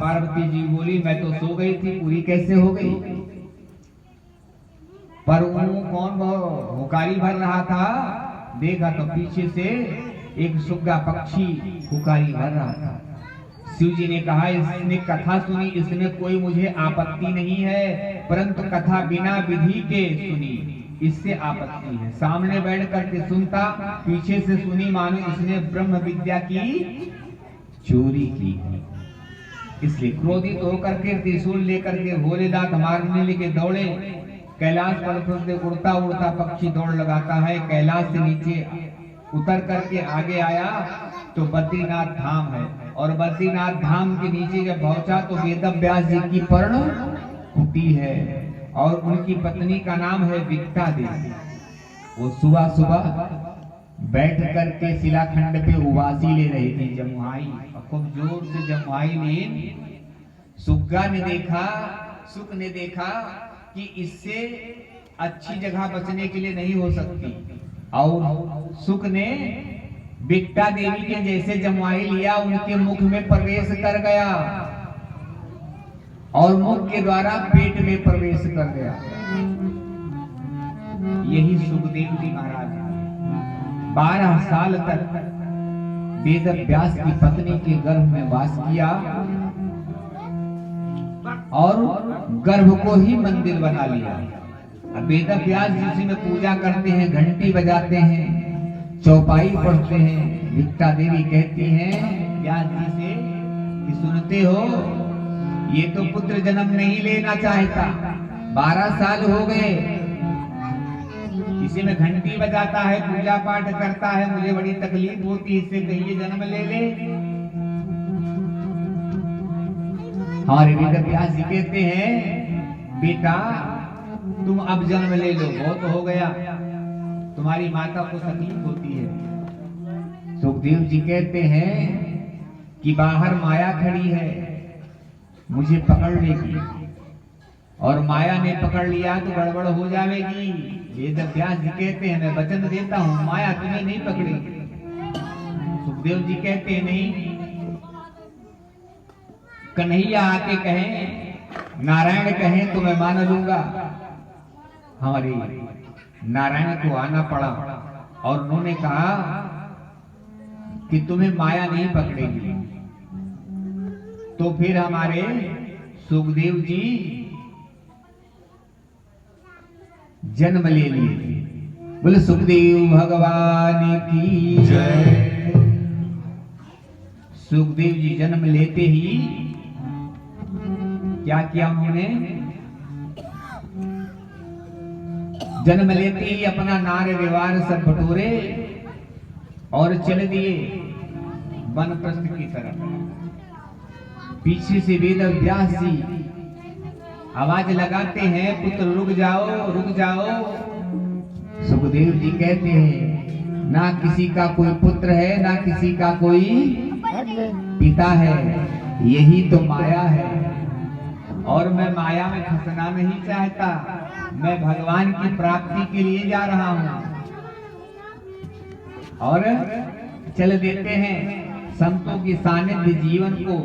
पार्वती जी बोली मैं तो सो गई थी, पूरी कैसे हो गई? पर वो कौन हुकारी भर रहा था, देखा तो पीछे से एक सुग्गा पक्षी हुकारी भर रहा था। शिव जी ने कहा इसने कथा सुनी, इसमें कोई मुझे आपत्ति नहीं है, परंतु कथा बिना विधि के सुनी, इससे आपत्ति है। सामने बैठ करके सुनता, पीछे से सुनी, मानो इसने ब्रह्म विद्या की चोरी की। इसलिए क्रोधित होकर के त्रिशूल लेकर के भोलेनाथ मारने लेके दौड़े। कैलाश पर्वत से उड़ता उड़ता पक्षी दौड़ लगाता है, कैलाश से नीचे उतर करके आगे आया तो बद्रीनाथ धाम है, और बद्रीनाथ धाम के नीचे जब पहुंचा तो वेद व्यास जी की पर्ण कुटी है, और उनकी पत्नी का नाम है विक्टा देवी। वो सुबह सुबह बैठ करके शिलाखंड पे उबासी ले रही थी, जमुआई, खूब जोर से जमुआई ले। सुग्गा ने देखा, सुक ने देखा कि इससे अच्छी जगह बचने के लिए नहीं हो सकती, और सुक ने विक्टा देवी के जैसे जमुआई लिया, उनके मुख में प्रवेश कर गया और मुख के द्वारा पेट में प्रवेश कर गया। यही सुखदेव जी महाराज 12 साल तक वेद व्यास की पत्नी के गर्भ में वास किया, और गर्भ को ही मंदिर बना लिया। अब वेद व्यास जी में पूजा करते हैं, घंटी बजाते हैं, चौपाई पढ़ते हैं। विक्टा देवी कहती हैं व्यास जी से कि सुनते हो, ये तो पुत्र जन्म नहीं लेना चाहता, 12 साल हो गए, इसी में घंटी बजाता है, पूजा पाठ करता है, मुझे बड़ी तकलीफ होती है, इससे कहिए जन्म ले ले। हमारे वेद व्यास जी कहते हैं बेटा तुम अब जन्म ले लो, बहुत हो गया, तुम्हारी माता को तकलीफ होती है। सुखदेव जी कहते हैं कि बाहर माया खड़ी है, मुझे पकड़ लेगी, और माया ने पकड़ लिया तो गड़बड़ हो जाएगी। वेद व्यास जी कहते हैं मैं वचन देता हूं माया तुम्हें नहीं पकड़ेगी। सुखदेव जी कहते हैं नहीं, कन्हैया आके कहें, नारायण कहें तो मैं मान लूंगा। हमारे नारायण को आना पड़ा, और उन्होंने कहा कि तुम्हें माया नहीं पकड़ेगी। तो फिर हमारे सुखदेव जी जन्म ले लिए। बोले सुखदेव भगवान की जय। सुखदेव जी जन्म लेते ही क्या किया उन्होंने? जन्म लेते ही अपना नार व्यवहार सब बटोरे और चल दिए वनप्रस्थ की तरफ। पीछे से वेद व्यास जी आवाज लगाते हैं पुत्र रुक जाओ, रुक जाओ। सुखदेव जी कहते हैं ना किसी का कोई पुत्र है, ना किसी का कोई पिता है, यही तो माया है, और मैं माया में फंसना नहीं चाहता, मैं भगवान की प्राप्ति के लिए जा रहा हूं। और चल देते हैं। संतों की सानिध्य जीवन को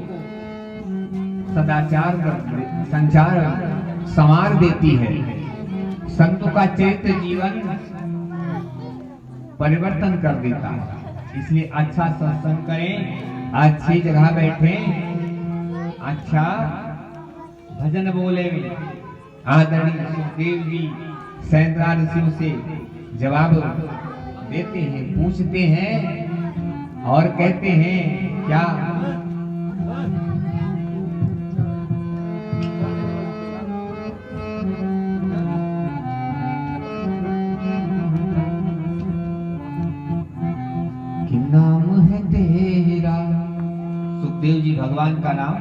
सदाचार संचार संवार देती है। संतों का चरित्र जीवन परिवर्तन कर देता है। इसलिए अच्छा सत्संग करें, अच्छी जगह बैठे, अच्छा भजन बोले। आदरणीय सुखदेव जी सैंद्रा ऋषियों से जवाब देते हैं, पूछते हैं और कहते हैं क्या? कि नाम है तेरा। सुखदेव जी भगवान का नाम